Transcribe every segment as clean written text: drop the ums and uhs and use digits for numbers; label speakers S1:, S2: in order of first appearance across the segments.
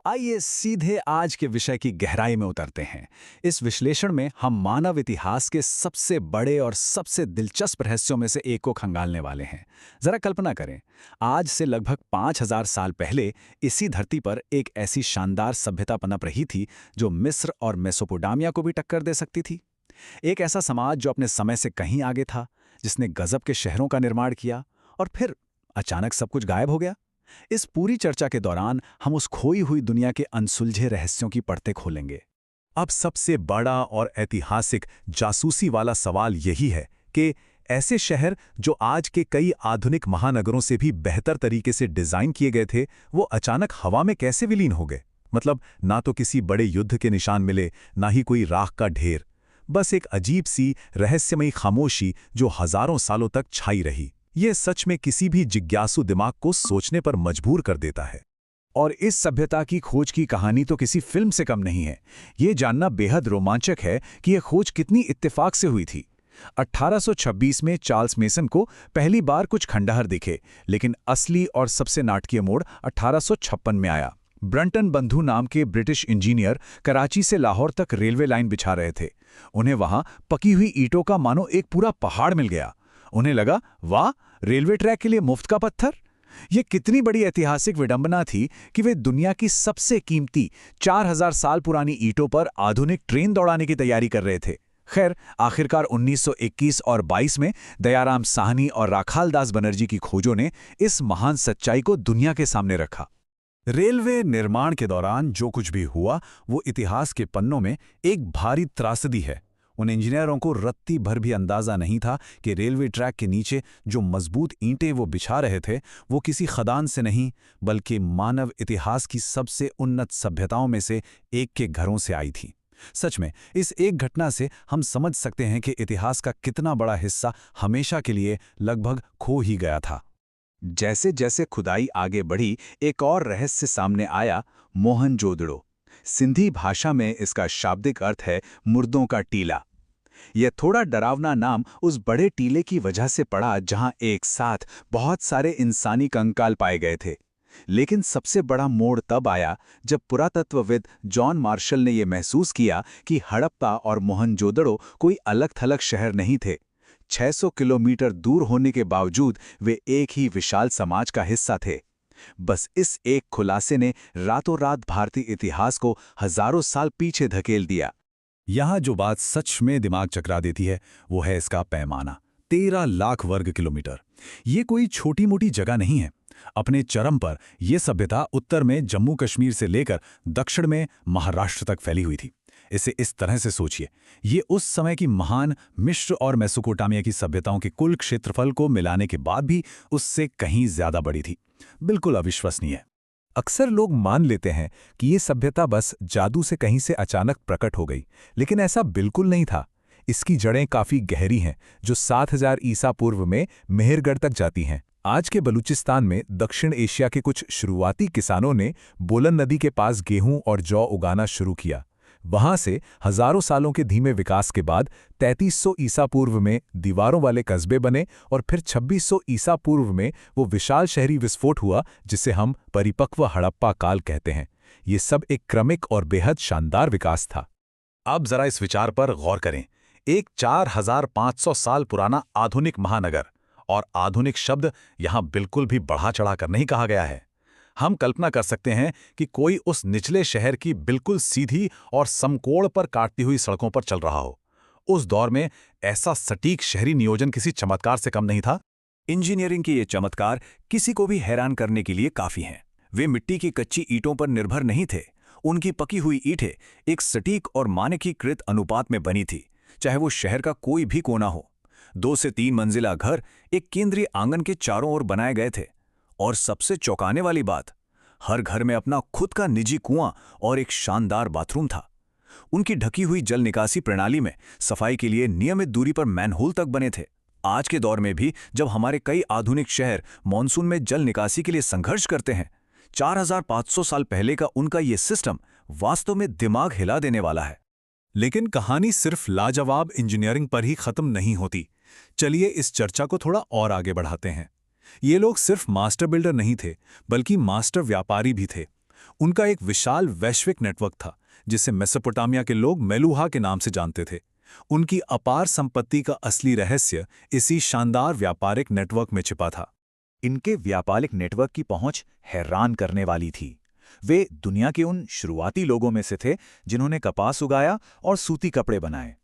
S1: आइए सीधे आज के विषय की गहराई में उतरते हैं। इस विश्लेषण में हम मानव इतिहास के सबसे बड़े और सबसे दिलचस्प रहस्यों में से एक को खंगालने वाले हैं। जरा कल्पना करें, आज से लगभग 5000 साल पहले इसी धरती पर एक ऐसी शानदार सभ्यता पनप रही थी जो मिस्र और मेसोपोटामिया को भी टक्कर दे सकती थी। एक ऐसा समाज जो अपने समय से कहीं आगे था, जिसने गजब के शहरों का निर्माण किया और फिर अचानक सब कुछ गायब हो गया। इस पूरी चर्चा के दौरान हम उस खोई हुई दुनिया के अनसुलझे रहस्यों की परतें खोलेंगे।
S2: अब सबसे बड़ा और ऐतिहासिक जासूसी वाला सवाल यही है कि ऐसे शहर जो आज के कई आधुनिक महानगरों से भी बेहतर तरीके से डिजाइन किए गए थे, वो अचानक हवा में कैसे विलीन हो गए। मतलब ना तो किसी बड़े युद्ध के निशान मिले, ना ही कोई राख का ढेर, बस एक अजीब सी रहस्यमयी खामोशी जो हजारों सालों तक छाई रही। ये सच में किसी भी जिज्ञासु दिमाग को सोचने पर मजबूर कर देता है।
S1: और इस सभ्यता की खोज की कहानी तो किसी फिल्म से कम नहीं है। ये जानना बेहद रोमांचक है कि यह खोज कितनी इत्तेफाक से हुई थी। 1826 में चार्ल्स मेसन को पहली बार कुछ खंडहर दिखे, लेकिन असली और सबसे नाटकीय मोड़ 1856 में आया। ब्रंटन बंधु नाम के ब्रिटिश इंजीनियर कराची से लाहौर तक रेलवे लाइन बिछा रहे थे। उन्हें वहां पकी हुई ईंटों का मानो एक पूरा पहाड़ मिल गया। उन्हें लगा, वाह, रेलवे ट्रैक के लिए मुफ्त का पत्थर। यह कितनी बड़ी ऐतिहासिक विडंबना थी कि वे दुनिया की सबसे कीमती 4000 साल पुरानी ईंटों पर आधुनिक ट्रेन दौड़ाने की तैयारी कर रहे थे। खैर, आखिरकार 1921 और 22 में दयाराम साहनी और राखाल दास बनर्जी की खोजों ने इस महान सच्चाई को दुनिया के सामने रखा।
S2: रेलवे निर्माण के दौरान जो कुछ भी हुआ वो इतिहास के पन्नों में एक भारी त्रासदी है। उन इंजीनियरों को रत्ती भर भी अंदाजा नहीं था कि रेलवे ट्रैक के नीचे जो मजबूत ईंटें वो बिछा रहे थे, वो किसी खदान से नहीं, बल्कि मानव इतिहास की सबसे उन्नत सभ्यताओं में से एक के घरों से आई थी। सच में, इस एक घटना से हम समझ सकते हैं कि इतिहास का कितना बड़ा हिस्सा हमेशा के लिए लगभग खो ही गया था।
S1: जैसे जैसे खुदाई आगे बढ़ी, एक और रहस्य सामने आया, मोहनजोदड़ो। सिंधी भाषा में इसका शाब्दिक अर्थ है मुर्दों का टीला। यह थोड़ा डरावना नाम उस बड़े टीले की वजह से पड़ा जहां एक साथ बहुत सारे इंसानी कंकाल पाए गए थे। लेकिन सबसे बड़ा मोड़ तब आया जब पुरातत्वविद जॉन मार्शल ने यह महसूस किया कि हड़प्पा और मोहनजोदड़ो कोई अलग-थलग शहर नहीं थे। 600 किलोमीटर दूर होने के बावजूद वे एक ही विशाल समाज का हिस्सा थे। बस इस एक खुलासे ने रातों रात भारतीय इतिहास को हजारों साल पीछे धकेल दिया।
S2: यहाँ जो बात सच में दिमाग चकरा देती है वो है इसका पैमाना, 13 लाख वर्ग किलोमीटर। ये कोई छोटी मोटी जगह नहीं है। अपने चरम पर यह सभ्यता उत्तर में जम्मू कश्मीर से लेकर दक्षिण में महाराष्ट्र तक फैली हुई थी। इसे इस तरह से सोचिए, ये उस समय की महान मिस्र और मेसोपोटामिया की सभ्यताओं के कुल क्षेत्रफल को मिलाने के बाद भी उससे कहीं ज्यादा बड़ी थी। बिल्कुल अविश्वसनीय। अक्सर लोग मान लेते हैं कि ये सभ्यता बस जादू से कहीं से अचानक प्रकट हो गई, लेकिन ऐसा बिल्कुल नहीं था। इसकी जड़ें काफी गहरी हैं, जो 7000 ईसा पूर्व में मेहरगढ़ तक जाती हैं। आज के बलूचिस्तान में दक्षिण एशिया के कुछ शुरुआती किसानों ने बोलन नदी के पास गेहूं और जौ उगाना शुरू किया। वहां से हजारों सालों के धीमे विकास के बाद 3300 ईसा पूर्व में दीवारों वाले कस्बे बने और फिर 2600 ईसा पूर्व में वो विशाल शहरी विस्फोट हुआ जिसे हम परिपक्व हड़प्पा काल कहते हैं। ये सब एक क्रमिक और बेहद शानदार विकास था। अब जरा इस विचार पर गौर करें। एक 4500 साल पुराना आधुनिक महानगर, और आधुनिक शब्द यहां बिल्कुल भी बढ़ा चढ़ा कर नहीं कहा गया है। हम कल्पना कर सकते हैं कि कोई उस निचले शहर की बिल्कुल सीधी और समकोण पर काटती हुई सड़कों पर चल रहा हो। उस दौर में ऐसा सटीक शहरी नियोजन किसी चमत्कार से कम नहीं था।
S1: इंजीनियरिंग के ये चमत्कार किसी को भी हैरान करने के लिए काफी हैं। वे मिट्टी की कच्ची ईंटों पर निर्भर नहीं थे। उनकी पकी हुई ईंटें एक सटीक और मानकीकृत अनुपात में बनी थी, चाहे वो शहर का कोई भी कोना हो। 2 से 3 मंजिला घर एक केंद्रीय आंगन के चारों ओर बनाए गए थे। और सबसे चौंकाने वाली बात, हर घर में अपना खुद का निजी कुआं और एक शानदार बाथरूम था। उनकी ढकी हुई जल निकासी प्रणाली में सफाई के लिए नियमित दूरी पर मैनहोल तक बने थे। आज के दौर में भी जब हमारे कई आधुनिक शहर मॉनसून में जल निकासी के लिए संघर्ष करते हैं, 4500 साल पहले का उनका ये सिस्टम वास्तव में दिमाग हिला देने वाला है।
S2: लेकिन कहानी सिर्फ लाजवाब इंजीनियरिंग पर ही खत्म नहीं होती। चलिए इस चर्चा को थोड़ा और आगे बढ़ाते हैं। ये लोग सिर्फ मास्टर बिल्डर नहीं थे, बल्कि मास्टर व्यापारी भी थे। उनका एक विशाल वैश्विक नेटवर्क था, जिसे मेसोपोटामिया के लोग मेलुहा के नाम से जानते थे। उनकी अपार संपत्ति का असली रहस्य इसी शानदार व्यापारिक नेटवर्क में छिपा था।
S1: इनके व्यापारिक नेटवर्क की पहुंच हैरान करने वाली थी। वे दुनिया के उन शुरुआती लोगों में से थे जिन्होंने कपास उगाया और सूती कपड़े बनाए।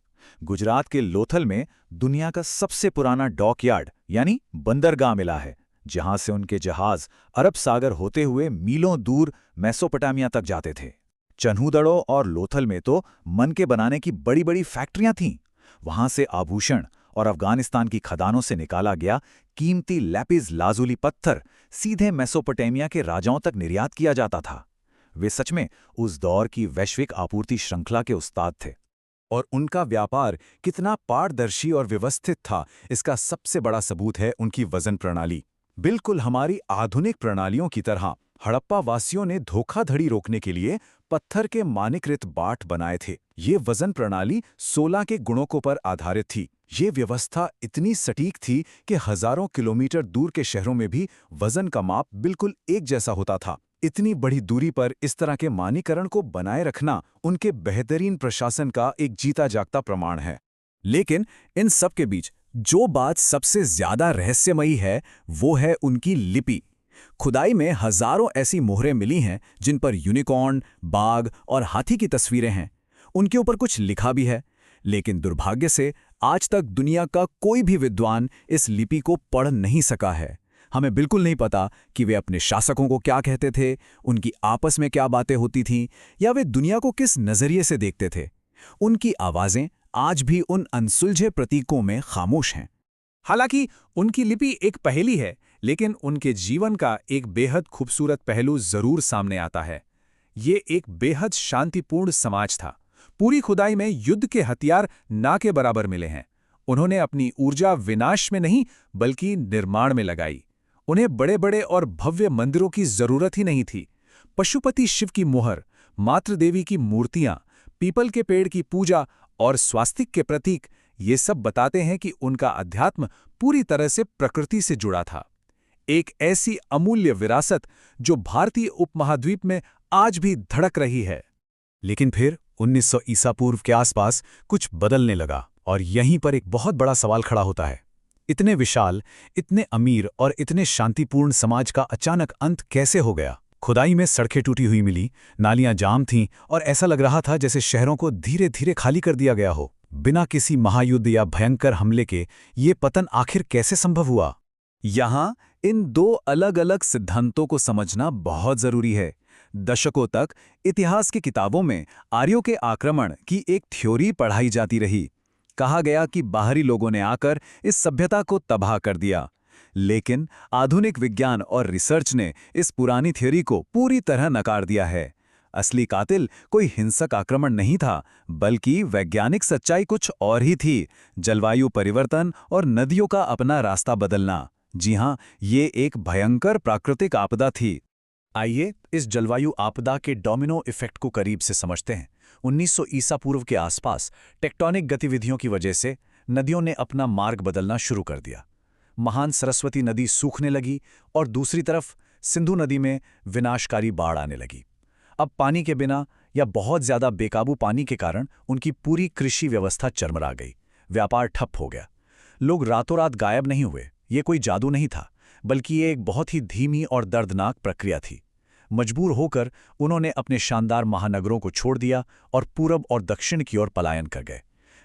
S1: गुजरात के लोथल में दुनिया का सबसे पुराना डॉकयार्ड यानी बंदरगाह मिला है, जहां से उनके जहाज अरब सागर होते हुए मीलों दूर मेसोपोटामिया तक जाते थे। चन्हूदड़ो और लोथल में तो मन के बनाने की बड़ी बड़ी फैक्ट्रियां थीं। वहां से आभूषण और अफगानिस्तान की खदानों से निकाला गया कीमती लैपिस लाजुली पत्थर सीधे मेसोपोटामिया के राजाओं तक निर्यात किया जाता था। वे सच में उस दौर की वैश्विक आपूर्ति श्रृंखला के उस्ताद थे।
S2: और उनका व्यापार कितना पारदर्शी और व्यवस्थित था, इसका सबसे बड़ा सबूत है उनकी वजन प्रणाली। बिल्कुल हमारी आधुनिक प्रणालियों की तरह हड़प्पा वासियों ने धोखाधड़ी रोकने के लिए पत्थर के मानकीकृत बाट बनाए थे। ये वजन प्रणाली 16 के गुणकों पर आधारित थी। ये व्यवस्था इतनी सटीक थी कि हजारों किलोमीटर दूर के शहरों में भी वजन का माप बिल्कुल एक जैसा होता था। इतनी बड़ी दूरी पर इस तरह के मानकीकरण को बनाए रखना उनके बेहतरीन प्रशासन का एक जीता जागता प्रमाण है। लेकिन इन सब के बीच जो बात सबसे ज्यादा रहस्यमयी है, वो है उनकी लिपि। खुदाई में हजारों ऐसी मोहरें मिली हैं जिन पर यूनिकॉर्न, बाघ और हाथी की तस्वीरें हैं। उनके ऊपर कुछ लिखा भी है, लेकिन दुर्भाग्य से आज तक दुनिया का कोई भी विद्वान इस लिपि को पढ़ नहीं सका है। हमें बिल्कुल नहीं पता कि वे अपने शासकों को क्या कहते थे, उनकी आपस में क्या बातें होती थीं, या वे दुनिया को किस नजरिए से देखते थे। उनकी आवाजें आज भी उन अनसुलझे प्रतीकों में खामोश हैं।
S3: हालांकि उनकी लिपि एक पहेली है, लेकिन उनके जीवन का एक बेहद खूबसूरत पहलू जरूर सामने आता है। ये एक बेहद शांतिपूर्ण समाज था। पूरी खुदाई में युद्ध के हथियार ना के बराबर मिले हैं। उन्होंने अपनी ऊर्जा विनाश में नहीं बल्कि निर्माण में लगाई। उन्हें बड़े बड़े और भव्य मंदिरों की जरूरत ही नहीं थी। पशुपति शिव की मोहर, मातृदेवी की मूर्तियां, पीपल के पेड़ की पूजा और स्वास्तिक के प्रतीक, ये सब बताते हैं कि उनका अध्यात्म पूरी तरह से प्रकृति से जुड़ा था। एक ऐसी अमूल्य विरासत जो भारतीय उपमहाद्वीप में आज भी धड़क रही है।
S2: लेकिन फिर 1900 ईसा पूर्व के आसपास कुछ बदलने लगा, और यहीं पर एक बहुत बड़ा सवाल खड़ा होता है। इतने विशाल, इतने अमीर और इतने शांतिपूर्ण समाज का अचानक अंत कैसे हो गया? खुदाई में सड़कें टूटी हुई मिली, नालियां जाम थीं और ऐसा लग रहा था जैसे शहरों को धीरे धीरे खाली कर दिया गया हो। बिना किसी महायुद्ध या भयंकर हमले के ये पतन आखिर कैसे संभव हुआ?
S1: यहाँ इन दो अलग अलग सिद्धांतों को समझना बहुत जरूरी है। दशकों तक इतिहास की किताबों में आर्यों के आक्रमण की एक थ्योरी पढ़ाई जाती रही। कहा गया कि बाहरी लोगों ने आकर इस सभ्यता को तबाह कर दिया। लेकिन आधुनिक विज्ञान और रिसर्च ने इस पुरानी थ्योरी को पूरी तरह नकार दिया है। असली कातिल कोई हिंसक आक्रमण नहीं था, बल्कि वैज्ञानिक सच्चाई कुछ और ही थी। जलवायु परिवर्तन और नदियों का अपना रास्ता बदलना। जी हां, ये एक भयंकर प्राकृतिक आपदा थी। आइए इस जलवायु आपदा के डोमिनो इफेक्ट को करीब से समझते हैं। 1900 ईसा पूर्व के आसपास टेक्टोनिक गतिविधियों की वजह से नदियों ने अपना मार्ग बदलना शुरू कर दिया। महान सरस्वती नदी सूखने लगी और दूसरी तरफ सिंधु नदी में विनाशकारी बाढ़ आने लगी। अब पानी के बिना या बहुत ज्यादा बेकाबू पानी के कारण उनकी पूरी कृषि व्यवस्था चरमरा गई। व्यापार ठप हो गया। लोग रातों रात गायब नहीं हुए। ये कोई जादू नहीं था, बल्कि ये एक बहुत ही धीमी और दर्दनाक प्रक्रिया थी। मजबूर होकर उन्होंने अपने शानदार महानगरों को छोड़ दिया और पूरब और दक्षिण की ओर पलायन कर गए।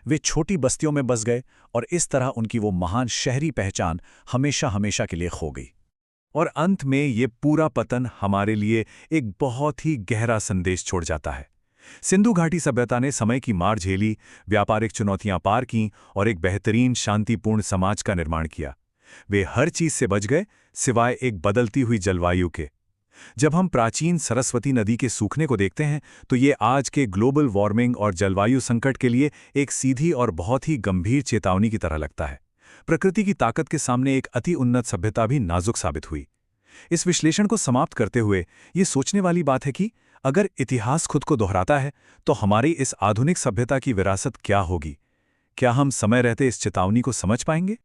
S1: वे छोटी बस्तियों में बस गए और इस तरह उनकी वो महान शहरी पहचान हमेशा हमेशा के लिए खो गई। और अंत में ये पूरा पतन हमारे लिए एक बहुत ही गहरा संदेश छोड़ जाता है। सिंधु घाटी सभ्यता ने समय की मार झेली, व्यापारिक चुनौतियां पार कीं और एक बेहतरीन शांतिपूर्ण समाज का निर्माण किया। वे हर चीज से बच गए सिवाय एक बदलती हुई जलवायु के। जब हम प्राचीन सरस्वती नदी के सूखने को देखते हैं तो ये आज के ग्लोबल वार्मिंग और जलवायु संकट के लिए एक सीधी और बहुत ही गंभीर चेतावनी की तरह लगता है। प्रकृति की ताकत के सामने एक अति उन्नत सभ्यता भी नाजुक साबित हुई। इस विश्लेषण को समाप्त करते हुए ये सोचने वाली बात है कि अगर इतिहास खुद को दोहराता है तो हमारी इस आधुनिक सभ्यता की विरासत क्या होगी? क्या हम समय रहते इस चेतावनी को समझ पाएंगे?